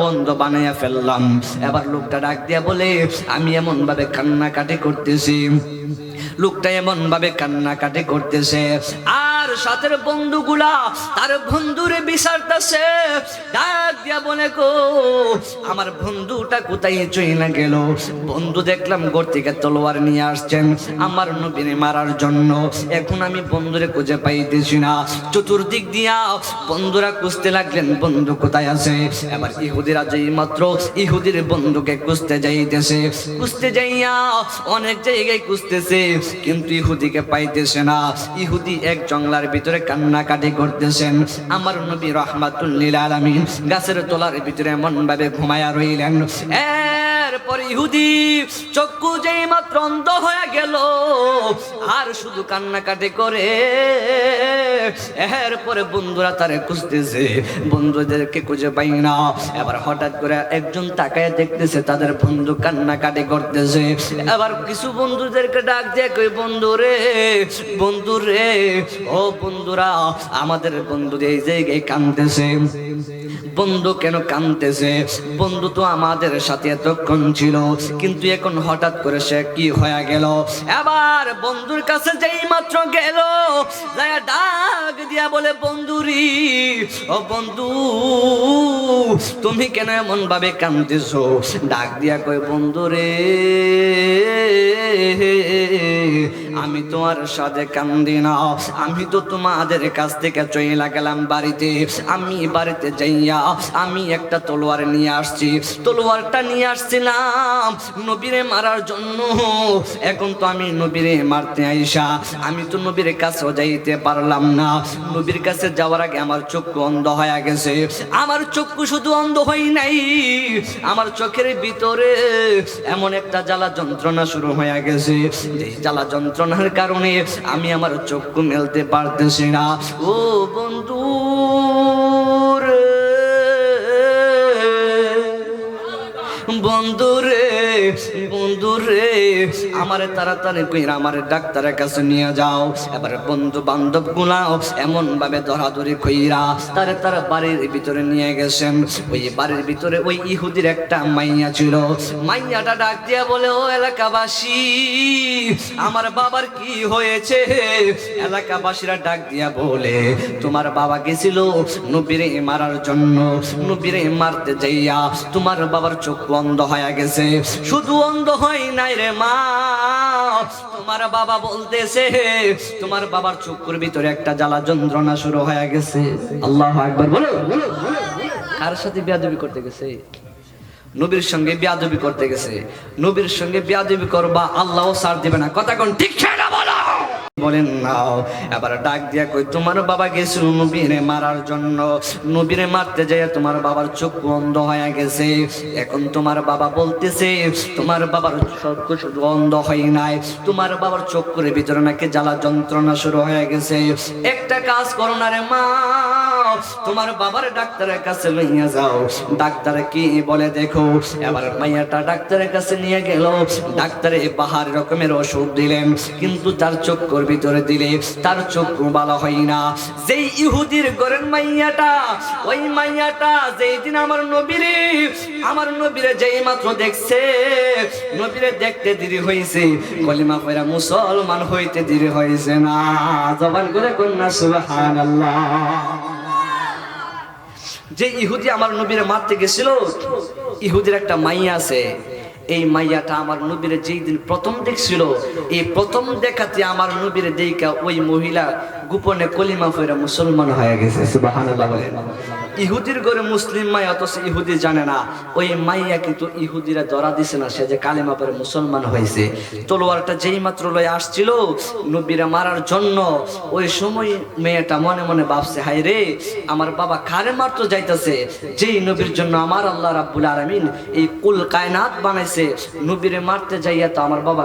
অন্ধ বানাইয়া ফেললাম। এবার লোকটা ডাক দিয়া বলে, আমি এমন ভাবে কান্নাকাটি করতেছি, লোকটা এমন ভাবে কান্নাকাটি করতেছে, আর সাথের বন্ধুগুলা তার বন্ধুরে বিচারতেছে। ডাক দিয়া বলে, গো আমার বন্ধুটা কোথায় চইলা গেল? বন্ধু দেখলাম ঘর থেকে তলোয়ার নিয়ে আসছেন আমার নবীরে মারার জন্য। এখন আমি বন্ধুরে খুঁজে পাইতেছি না। চতুর্দিক দিয়া বন্ধুরা খুঁজতে লাগলেন বন্ধু কোথায় আছে। এবার ইহুদিরা যেই মাত্র ইহুদির বন্ধুকে খুঁজতে যাইতেছে, খুঁজতে যাইয়া অনেক জায়গায় খুঁজতেছে, কিন্তু ইহুদিকে পাইতেছে না। ইহুদি এক জঙ্গলার ভিতরে কান্নাকাটি করতেছেন। আমার নবী রাহমাতুল লিল আলামিন গাছের তলার ভিতরে এমন ভাবে ঘুমায়া রইলেন। এরপর ইহুদি চক্ষু যেই মাত্র অন্ধ হয়ে গেল, আর শুধু কান্নাকাটি করে। এরপরে বন্ধুরা তারে খুঁজতেছে, বন্ধুদেরকে খুঁজে পাই না। এবার হঠাৎ করে একজন তাকায় দেখতেছে তাদের বন্ধু কান্নাকাটি করতেছে। এবার কিছু বন্ধুদেরকে ডাক দিয়ে কই, বন্ধুরে বন্ধুরে, ও বন্ধুরা আমাদের বন্ধু এই জায়গায় কাঁদতেছে। বন্ধু কেন কাঁদতেছে? বন্ধু তো আমাদের সাথে এতক্ষণ ছিল, কিন্তু এখন হঠাৎ করে সে কি হয়ে গেল? এবার বন্ধুর কাছে যেই মাত্র গেল, ডাক দিয়া বলে, বন্ধুরি ও বন্ধু তুমি কেন এমন ভাবে কাঁদতেছো? ডাক দিয়া কই, বন্ধুরে আমি তোমার সাথে কান্দি না, আমি তো তোমাদের কাছ থেকে চইলা গেলাম বাড়িতে। আমি বাড়িতে যাইয়া আমি একটা তলোয়ার নিয়ে আসছি। তলোয়ারটা নিয়ে আসছিলাম নবীরে মারার জন্য। এখন তো আমি নবীরে মারতে আইসা আমি তো নবীর কাছেও যাইতে পারলাম না। নবীর কাছে যাওয়ার আগে আমার চক্ষু অন্ধ হয়ে গেছে। আমার চক্ষু শুধু অন্ধ হয় নাই, আমার চোখের ভিতরে এমন একটা জ্বালা যন্ত্রণা শুরু হয়ে গেছে, যে জ্বালা যন্ত্রণার কারণে আমি আমার চক্ষু মেলতে পারতেছি না। ও বন্ধু বন্ধুরে বন্ধুরে আমারে তাড়াতাড়ি কইরা আমারে ডাক্তারের কাছে নিয়ে যাও। এবার বন্ধু বান্ধব গুলাও এমন ভাবে ধরাধরি কইরা তারা বাড়ির ভিতরে নিয়ে গেছেন। ওই বাড়ির ভিতরে ওই ইহুদির একটা মাইয়া ছিল। মাইয়াটা ডাক দিয়া বলে, ও এলাকাবাসী আমার বাবার কি হয়েছে? এলাকাবাসীরা ডাক দিয়া বলে, তোমার বাবা গেছিল নবীরে মারার জন্য, নবীরে মারতে যাইয়া তোমার বাবার চোখ অন্ধ হয়ে গেছে। শুধু অন্ধ হয় নাই রে মা, তোমার বাবা বলতেছে তোমার বাবার চোখের ভিতরে একটা জ্বালা যন্ত্রণা শুরু হয়ে গেছে। আল্লাহু আকবার বলো। কার সাথে বেয়াদবি করতে গেছে? নবীর সঙ্গে বেয়াদবি করতে গেছে। নবীর সঙ্গে বেয়াদবি করবা আল্লাহও ছাড় দিবে না। কথা কোন ঠিক না বলো? বলেন নাও। এবার ডাক দিয়া কই, তোমার বাবা গেছিল নবীরে মারার জন্য, নবীরে মারতে যায় তোমার বাবার চক্ষু অন্ধ হয়ে গেছে। এখন তোমার বাবা বলতেছে তোমার বাবার চক্ষু শুধু অন্ধ হয় নাই, তোমার বাবার চক্ষুর ভিতরে নাকি জ্বালা যন্ত্রণা শুরু হয়ে গেছে। একটা কাজ করো না রে মা, তোমার বাবার ডাক্তারের কাছে লইয়া যাও। ডাক্তার কি বলে দেখো। এবার মাইয়াটা ডাক্তারের কাছে নিয়ে গেল। ডাক্তারে বাহার রকমের ওষুধ দিলেন, কিন্তু তার চক্ষুর ভিতরে দিলে তার চক্ষু ভালো হয় না। যেই ইহুদির ঘরের মাইয়াটা, ওই মাইয়াটা যেই দিন আমার নবীরে যেই মাত্র দেখছে, নবীরে দেখতে দেরি হয়েছে, কলিমা পড়া মুসলমান হইতে দেরি হয়েছে না। জবান করে কন্যা সুবহানাল্লাহ। যে ইহুদি আমার নবীরে মারতে গেছিল, ইহুদির একটা মাইয়া আছে। এই মাইয়াটা আমার নবীরে যেই দিন প্রথম দেখছিল, এই প্রথম দেখাতে আমার নবীরে দেখা ওই মহিলা গোপনে কলিমা পড়া মুসলমান হয়ে গেছে। সুবহানাল্লাহ বলেন। ইহুদির ঘরে মুসলিম মাই, অথচ ইহুদি জানে না ওই মাইয়া কিন্তু ইহুদিরা ধরা দিছে না, সে যে কালেমা পড়ে মুসলমান হয়েছে। তলোয়ারটা যেই মাত্র লয়ে আসছিল নবীরা মারার জন্য, ওই সময় মেয়েটা মনে মনে ভাবছে, হায় রে আমার বাবা কারে মারতে যাইতেছে, যেই নবীর জন্য আমার আল্লাহ রাব্বুল আলামিন এই কুল কায়নাত বানাইছে, নবীরে মারতে যাইয়া তো আমার বাবা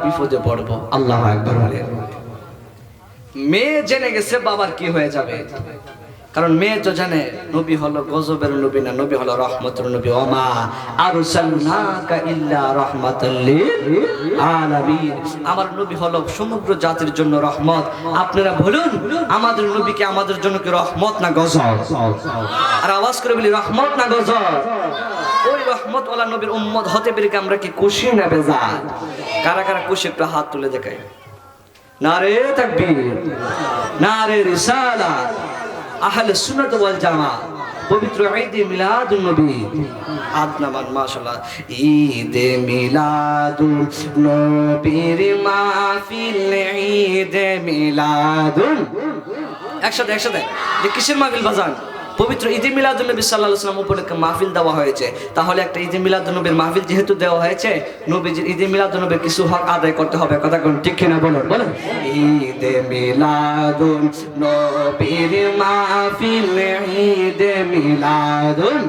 বিপদে পড়বো। আল্লাহু আকবার বলেন। মেয়ে জেনে গেছে বাবার কি হয়ে যাবে। কারণ মেয়ে তো জানে নবী হলো গজবের নবী না, নবী হলো রহমতের নবী। ওমা আরসালনাকা ইল্লা রাহমাতাল লিল আলামিন। আমার নবী হলো সমগ্র জাতির জন্য রহমত। আপনারা বলুন আমাদের নবী কি আমাদের জন্য কি রহমত না গজব? আর আওয়াজ করে বলি রহমত না গজব? ওই রহমত ওয়ালা নবীর উম্মত হতে পেরে কি আমরা কি খুশি না বেজার? কারা কারা খুশি একটু হাত তুলে দেখায়। নারে তাকবীর, নারে রিসালাত। আহলে সুন্নাত ওয়াল জামাত পবিত্র ঈদে মিলাদুন নবী আদনামান মাশাআল্লাহ। ঈদে মিলাদুন নবীর মাহফিল, ঈদে মিলাদুন একসাথে একসাথে কিসের মাহফিল বাজান? পবিত্র ঈদে মিলাদুন নবী সাল্লাল্লাহু আলাইহি ওয়াসাল্লাম উপলক্ষে মাহফিল দেওয়া হয়েছে। তাহলে একটা ঈদে মিলাদুন নবীর মাহফিল যেহেতু দেওয়া হয়েছে, নবীজির ঈদে মিলাদুন নবীর কিছু হক আদায় করতে হবে। কথা কোন ঠিক কিনা বলুন বলুন। ঈদে মিলাদুন নবীর মাহফিল, ঈদে মিলাদুন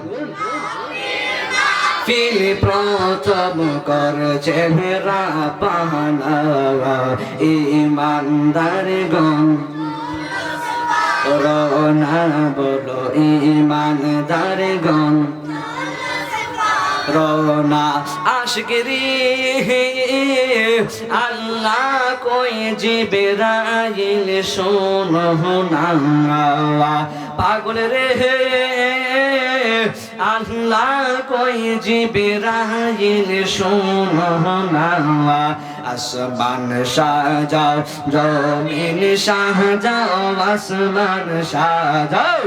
ফিল প্রথম করছেন রাব্বানা ঈমানদারগণ। রওনা বলো ঈমানদারগণ, রওনা আশিকরি আল্লাহ কই জিবরাইল শোনো না। পাগল রে আল্লাহ কই জিবরাইল শোনো না। আসমান সাজাও জমিন সাজাও, আসমান সাজাও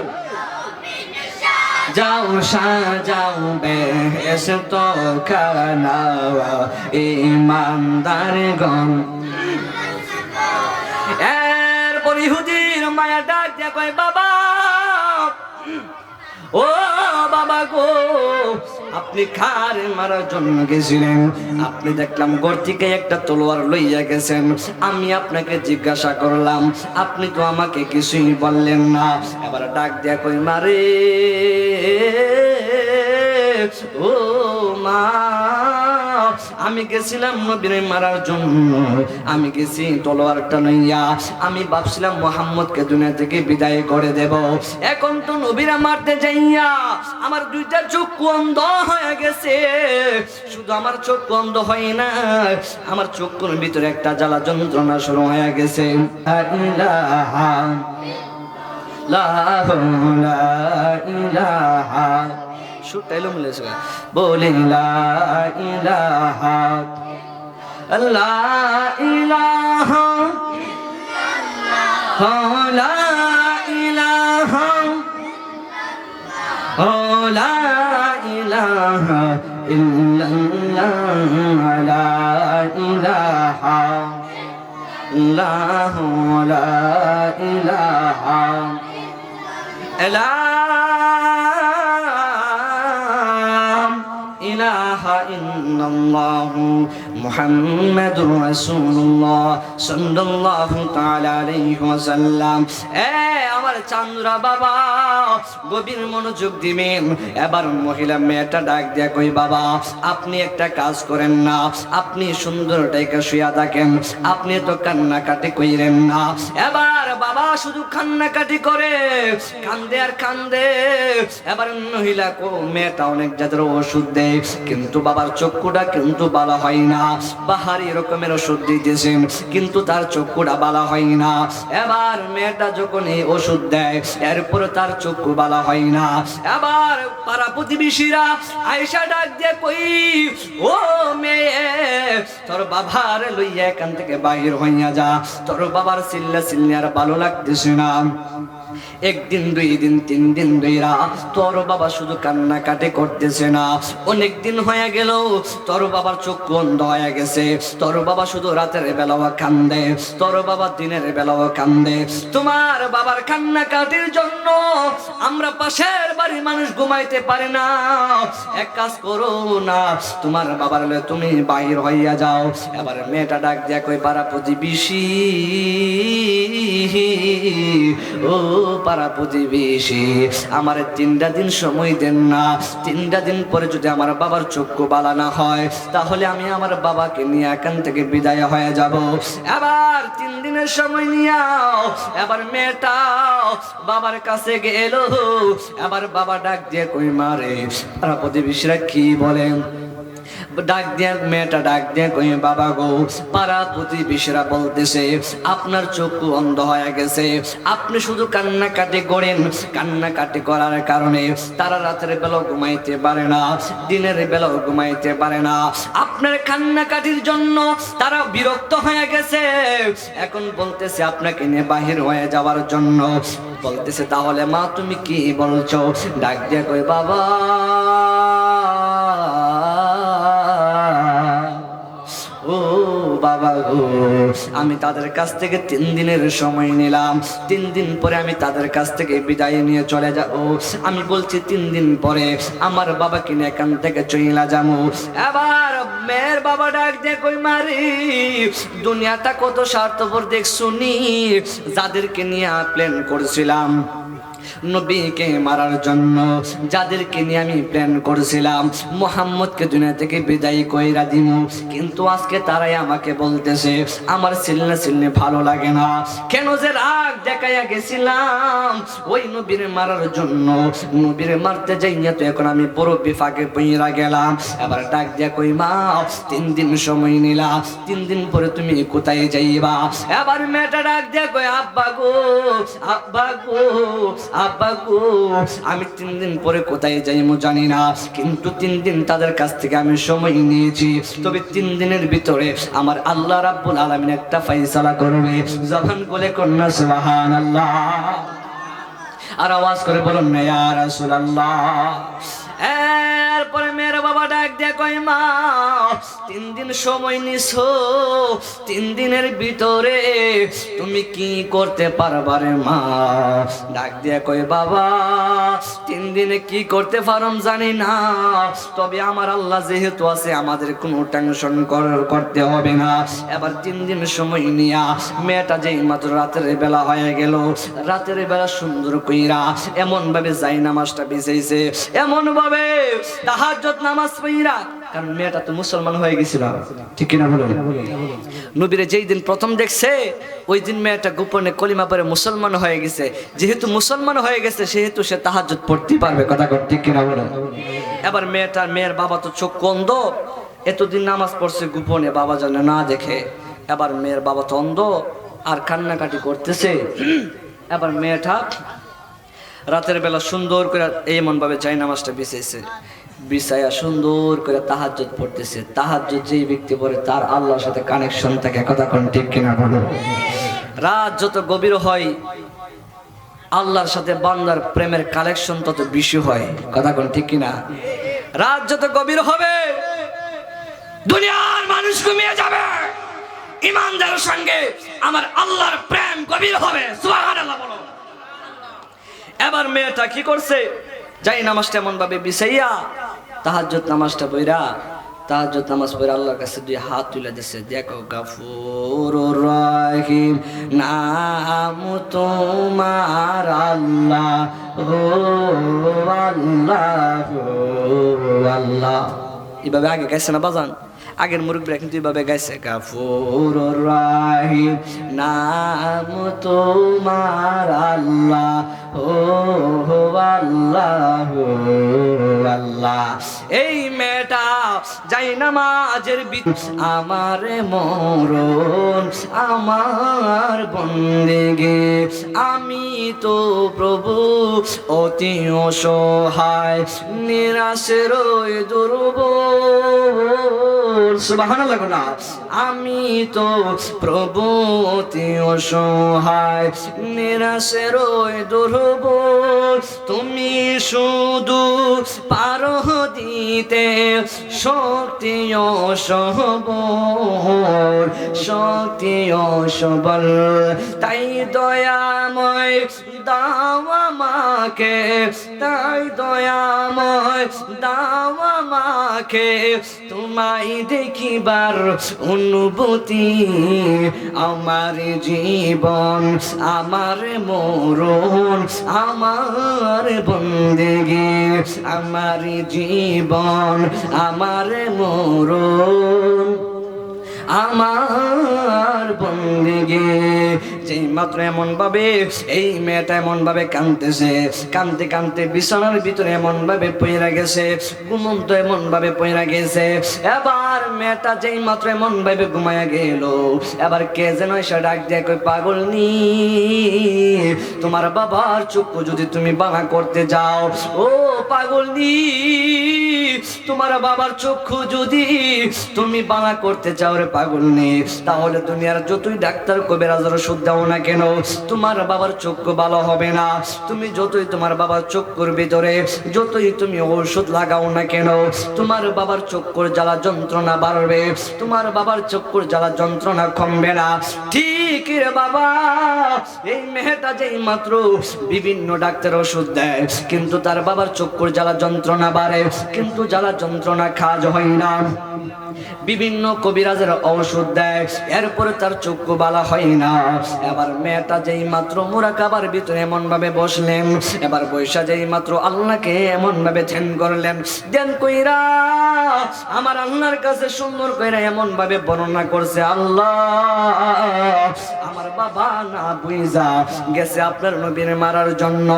যাও সাজাও বেহেশত খানা ঈমানদারগণ। এরপর ইহুদির মায়া ডাক দিয়া কয় বাবা, ও বাবা গো, আপনি কার মারার জন্য গেছিলেন? আপনি দেখলাম ঘর থেকে একটা তলোয়ার লইয়া গেছেন। আমি আপনাকে জিজ্ঞাসা করলাম, আপনি তো আমাকে কিছুই বললেন না। এবার ডাক দিয়া কই মারে ও মা, আমি গেছিলাম নবীরে মারার জন্য। আমি গেছি তলোয়ারটা লইয়া। আমি ভাবছিলাম মুহাম্মদকে দুনিয়া থেকে বিদায় করে দেব। এখন তো নবীরা মারতে যাইয়া আমার দুইটা চক্ষু অন্ধ হয়ে গেছে। শুধু আমার চক্ষু অন্ধ হয় না, আমার চক্ষুর ভিতরে একটা জ্বালা যন্ত্রণা শুরু হয়ে গেছে। লা ইলাহা লা ইলাহা সুরটাইলো মিলেছে বলে লা ইলাহা লা ইলাহা লা ইলাহা লা ইলাহা ইল্লাল্লাহ লা ইলাহা ইল্লাল্লাহ লা ইলাহা লা ইলাহা ইল্লাল্লাহু মুহাম্মাদুর রাসূলুল্লাহ সাল্লাল্লাহু তাআলা আলাইহি ওয়াসাল্লাম। আমার চান্দুরা বাবা গভীর মনোযোগ দিবেন। এবার মহিলা মেয়েটা ডাক দিয়া কই বাবা, আপনি একটা কাজ করেন না, আপনি সুন্দর টাইকা শুয়া থাকেন, আপনি তো কান্নাকাটি কইরেন না। এবার বাবা শুধু কান্নাকাটি করে, কান্দে আর কান্দে। এবার মহিলা মেয়েটা অনেক জাতের ওষুধ দেয়, কিন্তু বাবার চক্ষুটা কিন্তু ভালো হয় না। বাহারি রকমের ওষুধ দিতেছেন, কিন্তু তার চক্ষুটা ভালো হয় না। এবার মেয়েটা যখন এই ওষুধ দেয়, এরপরে তার চক্ষু ভালো হয় না। এবার পাড়া প্রতিবেশীরা আয়েশা ডাক দিয়ে কই, ও মেয়ে, তোর বাবার লইয়া এখান থেকে বাহির হইয়া যা, তোর বাবার চিল্লা চিল্লি আর ভালো লাগতেছে না। একদিন দুই দিন তিন দিন ধইরা তোর বাবা শুধু কান্নাকাটি করতেছে না। অনেক দিন হয়ে গেল, তোর বাবার চক্ষু অন্ধ হয়ে গেছে। তোর বাবা শুধু রাতের বেলাও কান্দে, তোর বাবা দিনের বেলাও কান্দে। তোমার বাবার কান্নাকাটির জন্য আমরা পাশের বাড়ির মানুষ ঘুমাইতে পারে না। এক কাজ করো না, তোমার বাবার লয়ে তুমি বাহির হইয়া যাও। এবার মেয়েটা ডাক দিয়া কই, পাড়া প্রতিবেশী ও পাড়া প্রতিবেশী, আমার 3টা দিন সময় দেন না। 3টা দিন পরে যদি আমার বাবা বাবার চক্ষু বালা না হয় তাহলে আমি আমার বাবাকে নিয়ে এখান থেকে বিদায় হয়ে যাব। এবার 3 দিনের সময় নিয়াও এবার মেয়েটা বাবার কাছে গেল। এবার বাবা ডাক দিয়ে কই মারে, তারা প্রতিবেশীরা কি বলেন, ডাক দিয়ে মেয়েটা ডাক দিয়ে কই বাবা গো, পাড়া প্রতিবেশীরা বলতেছে আপনার চক্ষু অন্ধ হয়ে গেছে, আপনি শুধু কান্নাকাটি করেন, কান্নাকাটি করার কারণে তারা রাতের বেলা ঘুমাইতে পারে না, দিনের বেলা ঘুমাইতে পারে না, আপনার কান্নাকাটির জন্য তারা বিরক্ত হয়ে গেছে, এখন বলতেছে আপনাকে নিয়ে বাহির হয়ে যাওয়ার জন্য। বলতেছে তাহলে মা তুমি কি বলছো? ডাক দিয়ে কই বাবা ও বাবা গো, আমি তাদের কাছ থেকে 3 দিনের সময় নিলাম, 3 দিন পরে আমি তাদের কাছ থেকে বিদায় নিয়ে চলে যাব। আমি বলছি 3 দিন পরে আমার বাবাকে নিয়ে এখান থেকে চইলা যাবো। এবার মেয়ের বাবা ডাক দিয়ে কই মারি, দুনিয়াটা কত স্বার্থপর দেখছুনি, যাদেরকে নিয়ে প্ল্যান করছিলাম নবীকে মারার জন্য, যাদেরকে নিয়ে আমি প্ল্যান করেছিলাম মুহাম্মদকে দুনিয়া থেকে বিদায় কইরা দিমু, কিন্তু আজকে তারাই আমাকে বলতেছে আমার সিলনে ভালো লাগে না। কেন যে রাগ দেখাইয়া গেছিলাম ওই নবীর মারার জন্য, নবীর মারতে যাইয়া তো এখন আমি বড় বিপাকে পইরা গেলাম। এবার ডাক দিয়া কই মা 3 দিন সময় নিলা, 3 দিন পরে তুমি কোথায় যাইবা? এবার মেয়েটা ডাক দিয়া কই আব্বা গো, আব্বা গো, আব্বা গো, আমি 3 দিন পরে কোথায় যাইমু জানি না, কিন্তু 3 দিন তাদের কাছ থেকে আমি সময় নিয়েছি, তবে 3 দিনের ভিতরে আমার আল্লাহ রাব্বুল আলামিন একটা ফয়সালা করবে। জবান বলে কন্যা সুবহানাল্লাহ, আর আওয়াজ করে বলুন না ইয়া রাসূলুল্লাহ। এরপরে মেয়ের বাবা ডাক দিয়ে কই মা 3 দিন সময় নিছো, 3 দিনের ভিতরে তুমি কি করতে পারবা রে মা? ডাক দিয়ে কই বাবা 3 দিনে কি করতে পারম জানি না, তবে আমার আল্লাহ যেহেতু আছে আমাদের কোনো টেনশন করতে হবে না। এবার 3 দিন সময় নিয়া মেয়েটা যেই মাত্র রাতের বেলা হয়ে গেল, রাতের বেলা সুন্দর কইরা এমন ভাবে যাই নামাজটা বিছাইছে, এমন ভাবে তাহাজ্জুদ নামাজ পড়িরা, কারণ মেয়েটা তো মুসলমান হয়ে গেছিল, ঠিক কিনা বলুন? নবীরে যেই দিন প্রথম দেখছে ওই দিন মেয়েটা গোপনে কলিমা পড়ে মুসলমান হয়ে গেছে, যেহেতু মুসলমান হয়ে গেছে সেহেতু সে তাহাজ্জুদ পড়তে পারবে, কথা ঠিক কিনা বলুন? এবার মেয়ের বাবা তো চোখ অন্ধ, এতদিন নামাজ পড়ছে গোপনে, বাবা যেন না দেখে। এবার মেয়ের বাবা তো অন্ধ আর কান্নাকাটি করতেছে। এবার মেয়েটা রাতের বেলা সুন্দর করে এমন ভাবে যাই নামাজটা বিছাইছে, বিছাইয়া সুন্দর করে তাহাজ্জুদ পড়তেছে। তাহাজ্জুদ যেই ব্যক্তি পড়ে তার আল্লাহর সাথে কানেকশন থাকে, কথা কোন ঠিক কিনা বলো? রাত যত গভীর হয় আল্লাহর সাথে বান্দার প্রেমের কালেকশন তত বেশি হয়, কথা কোন ঠিক কিনা? রাত যত গভীর হবে দুনিয়ার মানুষ ঘুমিয়ে যাবে, ইমানদারের সঙ্গে আমার আল্লাহর প্রেম গভীর হবে, সুবহানাল্লাহ বলো। এবার মেয়েটা কি করছে, যাই নামাজটা এমন ভাবে বিছাইয়া তাহাজ্জুদ নামাজটা পড়া, তাহাজ্জুদ নামাজ পড়ে আল্লাহর কাছে 2 হাত তুলে দিছে। দেখো গাফুরুর রহিম নাম তোমার আল্লাহ, ও আল্লাহ ও আল্লাহ। এভাবে আগে গাইছে না বাজান, আগের মুরব্বীরা কিন্তু এইভাবে গাইছে, গাফুরুর রহিম নাম তোমার আল্লাহ, ও আল্লাহ ও আল্লাহ। এই মেয়েটা যাই নামাজের আমার মরণ আমার বন্দেগে, আমি তো প্রভু অতি অসহায় নিরাশের দুর্বল, সুবহানাল্লাহ না, আমি তো প্রভু অতি অসহায় নিরাশের দুর্বল, তুমি শুধু পারো দিতে শক্তি ও সবল, শক্তি ও সবল, তাই দয়াময় দাও আমাকে, তাই দয়াময় দাও আমাকে, তোমায় দেখিবার অনুভূতি, আমার জীবন আমার মরণ আমার বন্দেগি, আমার জীবন আমার মরণ আমার বন্দেগি। যেই মাত্র এমন ভাবে এই মেয়েটা এমন ভাবে কাঁদতেছে, কাঁদতে কাঁদতে বিছানার ভিতরে এমন ভাবে পইরা গেছে, ঘুমন্ত এমন ভাবে পইরা গেছে। এবার মেয়েটা যেই মাত্র এমন ভাবে ঘুমায়া গেল, এবার কে যেন এসে ডাক দিয়ে কই, পাগলনি, তোমার বাবার চক্ষু যদি তুমি বাঁকা করতে যাও, ও পাগলনি, তোমার বাবার চক্ষু যদি তুমি বাঁকা করতে চাও রে পাগলনি, তাহলে তুমি আর যতই ডাক্তার কবিরাজের ওষুধ দাও না কেন, তোমার বাবার চক্ষু ভালো হবে না। তুমি যতই তোমার বাবার চক্ষুর ভিতরে যতই তুমি ঔষধ লাগাও না কেন, তোমার বাবার চক্ষুর জ্বালা যন্ত্রণা বাড়বে, তোমার বাবার চক্ষুর জ্বালা যন্ত্রণা কমবে না। ঠিক রে বাবা, এই মেয়েটা যেই মাত্র বিভিন্ন ডাক্তার ওষুধ দেয়, কিন্তু তার বাবার চক্ষুর জ্বালা যন্ত্রণা বাড়ে, কিন্তু জ্বালা যন্ত্রণা কাজ হয় না। বিভিন্ন কবিরাজের ঔষধ দেয়, এরপরে তার চক্ষু বালা হয় না। এবার মেয়েটা যেই মাত্র মুরাকাবার ভিতরে এমন ভাবে বসলেন, এবার বৈশা যেই মাত্র আল্লাহকে এমন ভাবে ধ্যান করলেন, ধ্যান কইরা আমার আল্লাহর কাছে সুন্দর কইরা এমন ভাবে বর্ণনা করছে, আল্লাহ আমার বাবা না বুইজা গেছে আপনার নবীর মারার জন্য,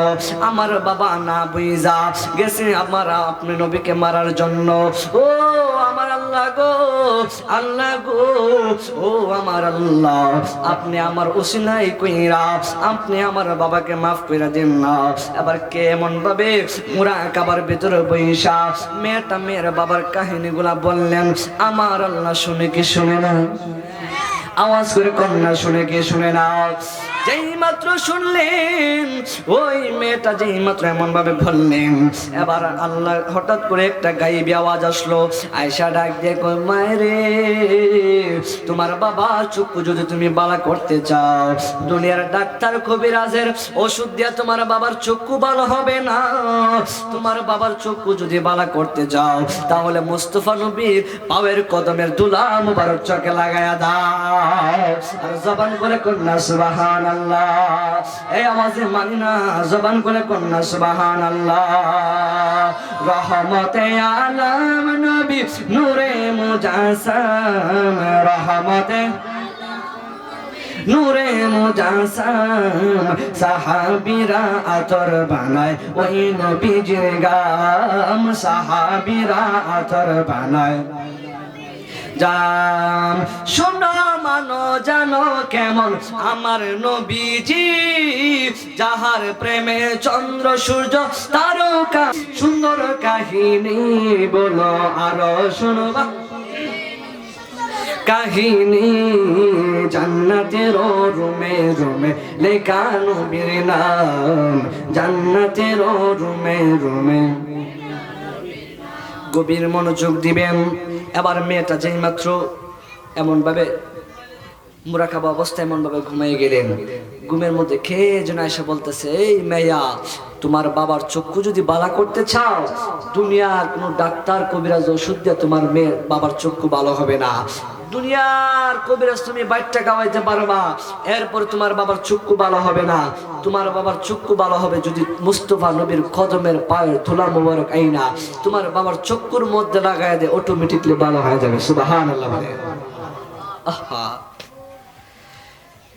আমার বাবা না বুইজা গেছে আমার আপনি নবীকে মারার জন্য। ও আমার আল্লাহ গো, আল্লাহ গো, ও আমার আল্লাহ, আপনি আমার ওসিলাই কইরা আপনি আমার বাবাকে মাফ কইরা দেন না। এবার কে এমন ভাবে মুরাকাবার ভিতরে বইসা মেয়েটা মেয়ের বাবার কাহিনীগুলা বললেন, আমার আল্লাহ শুনে কি শুনে না? আওয়াজ করে কন্যা শুনে কি শুনে না? যেই মাত্র শুনলেন ওই মেয়েটা যেই মাত্র এমন ভাবে বললেন, এবার আল্লাহ হঠাৎ করে একটা গায়েবী আওয়াজ আসলো, আয়েশা ডাক দিয়ে কই, মায়েরে তোমার বাবার চক্ষু যদি তুমি বালা করতে চাও, দুনিয়ার ডাক্তার কবিরাজের ওষুধ দিয়া তোমার বাবার চক্ষু ভালো হবে না। তোমার বাবার চক্ষু যদি বালা করতে যাও, তাহলে মুস্তাফা নবীর পায়ের কদমের ধুলা মুবারক চোখে লাগায়া দাও। আর জবান করে কন্যা সুবহানাল্লাহ, এই আওয়াজে মানি না, জবান করে কন্যা সুবহানাল্লাহ। রহমতে আলম নবী নূরে মুজাসসাম, রহমতে নূরে মুজাসসাম, সাহাবীরা আতর বানায় ওই নবীজির গাম, সাহাবীরা আতর বানায় জাম। শোনো মানো জানো কেমন আমার নবীজি, যাহার প্রেমে চন্দ্র সূর্য তারকা, সুন্দর কাহিনী বলো আরো শোনো কাহিনী, জান্নাতের রুমে রুমে লেখা নবীর নাম, জান্নাতের রুমে রুমে। গভীর মনোযোগ দিবেন। এবার মেয়েটা যেই মাত্র এমন ভাবে মুরাকাবা অবস্থায় এমন ভাবে ঘুমিয়ে গেলেন, ঘুমের মধ্যে খেয়ে যেন এসে বলতেছে, এই মেয়া, তোমার বাবার চক্ষু যদি বালা করতে চাও, দুনিয়ার কোনো ডাক্তার কবিরাজ ওষুধ দিয়ে তোমার মেয়ের বাবার চক্ষু ভালো হবে না। দুনিয়ার কবিরাজ তুমি বাইরটা গাওয়াইতে পারবা, এরপর তোমার বাবার চক্ষু ভালো হবে না। তোমার বাবার চক্ষু ভালো হবে যদি মুস্তাফা নবীর কদমের পায়ের ধুলা মোবারক আইনা তোমার বাবার চক্ষুর মধ্যে লাগায় দেয়, অটোমেটিকলি ভালো হয়ে যাবে। সুবহানাল্লাহ বলে। আহা,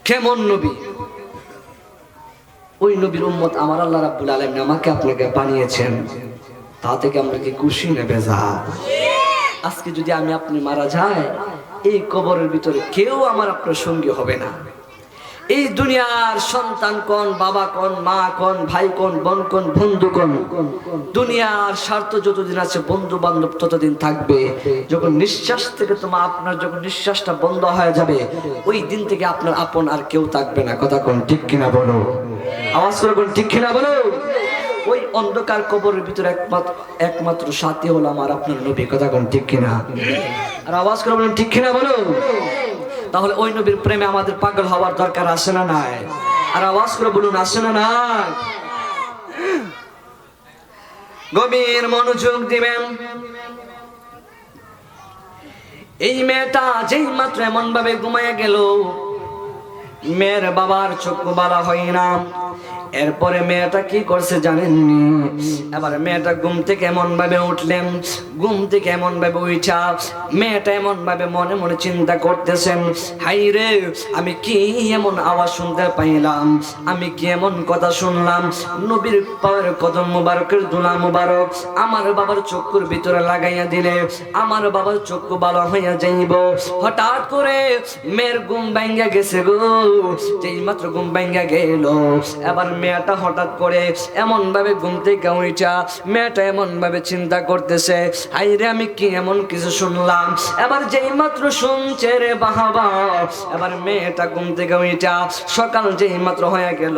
কেমন নবী! ওই নবীর উম্মত আমার আল্লাহ রাব্বুল আলামিন আমাকে আপনাকে বানিয়েছেন, তা থেকে আমরা কি খুশি না বেজার? আজকে যদি আমি আপনি মারা যায়, এই কবরের ভিতরে কেউ আমার আপনার সঙ্গী হবে না। এই দুনিয়ার সন্তান কোন, বাবা কোন, মা কোন, ভাই কোন, বোন কোন, বন্ধু কোন, দুনিয়ার স্বার্থ যতদিন আছে বন্ধু বান্ধব ততদিন থাকবে। যখন নিঃশ্বাস থেকে তোমার আপনার যখন নিঃশ্বাসটা বন্ধ হয়ে যাবে, ওই দিন থেকে আপনার আপন আর কেউ থাকবে না। কথা কোন ঠিক কিনা বলো? আওয়াজ করে কোন ঠিক কিনা বলো? ওই অন্ধকার কবরের ভিতরে একমাত্র সাথী হলো আমার আপনার নবী। কথা কোন ঠিক কিনা? আর আওয়াজ করে বলেন ঠিক কিনা বলো? তাহলে ওই নবীর প্রেমে আমাদের পাগল হওয়ার দরকার আছে না নাই? আর আওয়াজ করে বলুন, আছে না নাই? গভীর মনোযোগ দিবেন। এই মেয়েটা যেই মাত্র এমন ভাবে ঘুমাইয়া গেল, মেয়ের বাবার চক্ষু বালা হয় না। এরপরে মেয়েটা কি করছে জানেননি? এবার মেয়েটা ঘুম থেকে এমন ভাবে উঠলেন, ঘুম থেকে এমন ভাবে উঠা মেয়েটা এমন ভাবে মনে মনে চিন্তা করতেছেন, হাই রে, আমি কি এমন আওয়াজ শুনতে পাইলাম, আমি কি এমন কথা শুনলাম, নবীর পায়ের কদম মুবারকের ধুলা মুবারক আমার বাবার চক্ষুর ভিতরে লাগাইয়া দিলে আমার বাবার চক্ষু ভালো হইয়া যাইব। হঠাৎ করে মেয়ের ঘুম ভাঙ্গা গেছে গো। যেই মাত্র ঘুম ভাঙ্গা গেল, এবার মেয়েটা হঠাৎ করে এমন ভাবে ঘুম থেকে উঠা মেয়েটা এমন ভাবে চিন্তা করতেছে, হাই রে, আমি কি এমন কিছু শুনলাম। এবার যেই মাত্র শুনছে রে বাবা, এবার মেয়েটা ঘুম থেকে উঠা সকাল যেই মাত্র হয়ে গেল,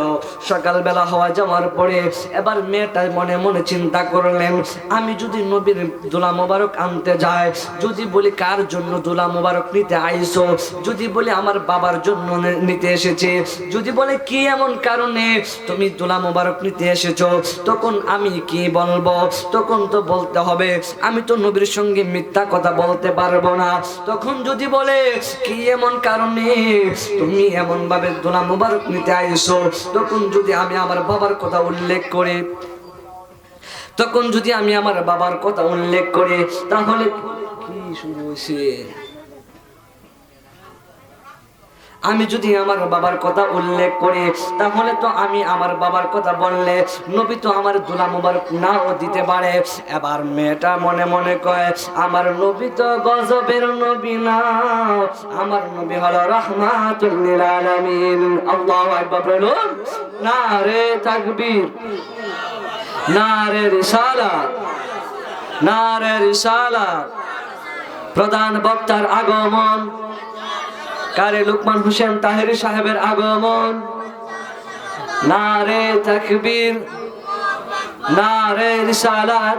সকাল বেলা হওয়া যাওয়ার পরে এবার মেয়েটা মনে মনে চিন্তা করলেন, আমি যদি নবীর দুলা মোবারক আনতে যাই, যদি বলি কার জন্য দুলা মোবারক নিতে আইছো, যদি বলি আমার বাবার জন্য নিতে এসেছে, যদি বলে কি এমন কারণে তুমি দুলা মোবারক নিতে এসেছো, তখন আমি কি বলবো? তখন তো বলতে হবে আমি তো নবীর সঙ্গে মিথ্যা কথা বলতে পারবো না। তখন যদি বলে কি এমন কারণে তুমি এমন ভাবে দুলা মোবারক নিতে আইছো, তখন যদি আমি আমার বাবার কথা উল্লেখ করি, তখন যদি আমি আমার বাবার কথা উল্লেখ করি, তাহলে কি শুরু হয়েছে? আমি যদি আমার বাবার কথা উল্লেখ করি, তাহলে তো আমি আমার বাবার কথা বললে নবী তো আমার দুলা মুবারক নাও দিতে পারে। এবার মেয়েটা মনে মনে কয়, আমার নবী তো গজবের নবী না, আমার নবী হলো রাহমাতুল লিল আলামিন। আল্লাহু আকবার বলুন, নারে তাকবীর, নারে রিসালাত, নারে রিসালাত। প্রধান বক্তার আগমন, কারি লুকমান হোসেন তাহেরি সাহেবের আগমন। নারে তাকবীর, নারে রিসালাত।